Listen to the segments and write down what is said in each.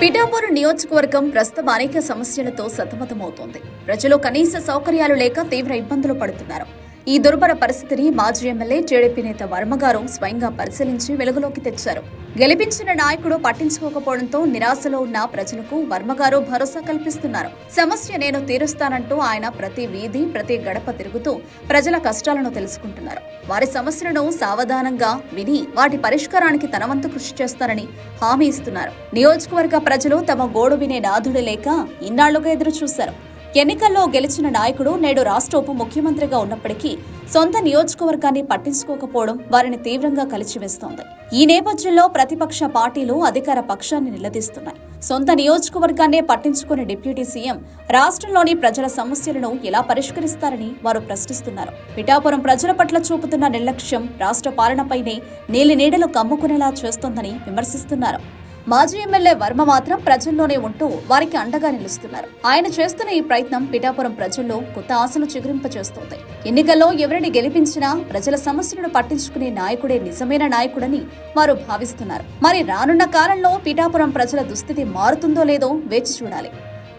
పిఠాపురం నియోజకవర్గం ప్రస్తుతం అనేక సమస్యలతో సతమతమవుతోంది. ప్రజలు కనీస సౌకర్యాలు లేక తీవ్ర ఇబ్బందులు పడుతున్నారు. ఈ దుర్భర పరిస్థితిని మాజీ ఎమ్మెల్యే టీడీపీ నేత వర్మగారు స్వయంగా పరిశీలించి వెలుగులోకి తెచ్చారు. గెలిపించిన నాయకుడు పట్టించుకోకపోవడంతో నిరాశలో ఉన్న ప్రజలకు వర్మగారు భరోసా కల్పిస్తున్నారు. సమస్య నేను తీరుస్తానంటూ ఆయన ప్రతి వీధి, ప్రతి గడప తిరుగుతూ ప్రజల కష్టాలను తెలుసుకుంటున్నారు. వారి సమస్యలను సావధానంగా విని వాటి పరిష్కారానికి తన వంతు కృషి చేస్తారని హామీ ఇస్తున్నారు. నియోజకవర్గ ప్రజలు తమ గోడు వినే నాథుడు లేక ఇన్నాళ్లుగా ఎదురు చూశారు. ఎన్నికల్లో గెలిచిన నాయకుడు నేడు రాష్ట్ర ఉప ముఖ్యమంత్రిగా ఉన్నప్పటికీ సొంత నియోజకవర్గాన్ని పట్టించుకోకపోవడం వారిని తీవ్రంగా కలిచివేస్తోంది. ఈ నేపథ్యంలో ప్రతిపక్ష పార్టీలు అధికార పక్షాన్ని నిలదీస్తున్నాయి. సొంత నియోజకవర్గాన్నే పట్టించుకునే డిప్యూటీ సీఎం రాష్ట్రంలోని ప్రజల సమస్యలను ఎలా పరిష్కరిస్తారని వారు ప్రశ్నిస్తున్నారు. పిఠాపురం ప్రజల పట్ల చూపుతున్న నిర్లక్ష్యం రాష్ట్ర పాలనపైనే నీలినీడలు కమ్ముకునేలా చేస్తోందని విమర్శిస్తున్నారు. మాజీ ఎమ్మెల్యే వర్మ మాత్రం ప్రజల్లోనే ఉంటూ వారికి అండగా నిలుస్తున్నారు. ఆయన చేస్తున్న ఈ ప్రయత్నం పిఠాపురం ప్రజల్లో కొత్త ఆశలు చిగురింపచేస్తోంది. ఎన్నికల్లో ఎవరిని గెలిపించినా ప్రజల సమస్యలను పట్టించుకునే నాయకుడే నిజమైన నాయకుడని వారు భావిస్తున్నారు. మరి రానున్న కాలంలో పిఠాపురం ప్రజల దుస్థితి మారుతుందో లేదో వేచి చూడాలి.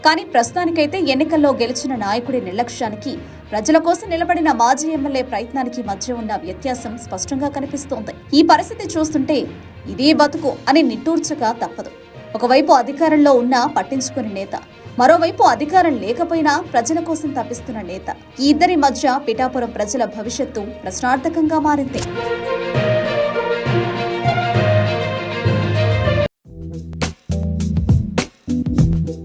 కానీ ప్రస్తుతానికైతే ఎన్నికల్లో గెలిచిన నాయకుడి నిర్లక్ష్యానికి, ప్రజల కోసం నిలబడిన మాజీ ఎమ్మెల్యే ప్రయత్నానికి మధ్య ఉన్న వ్యత్యాసం స్పష్టంగా కనిపిస్తోంది. ఈ పరిస్థితి చూస్తుంటే ఇదే బతుకు అని నిట్టూర్చక తప్పదు. ఒకవైపు అధికారంలో ఉన్నా పట్టించుకునే నేత, మరోవైపు అధికారం లేకపోయినా ప్రజల కోసం తప్పిస్తున్న నేత. ఈ ఇద్దరి మధ్య పిఠాపురం ప్రజల భవిష్యత్తు ప్రశ్నార్థకంగా మారింది.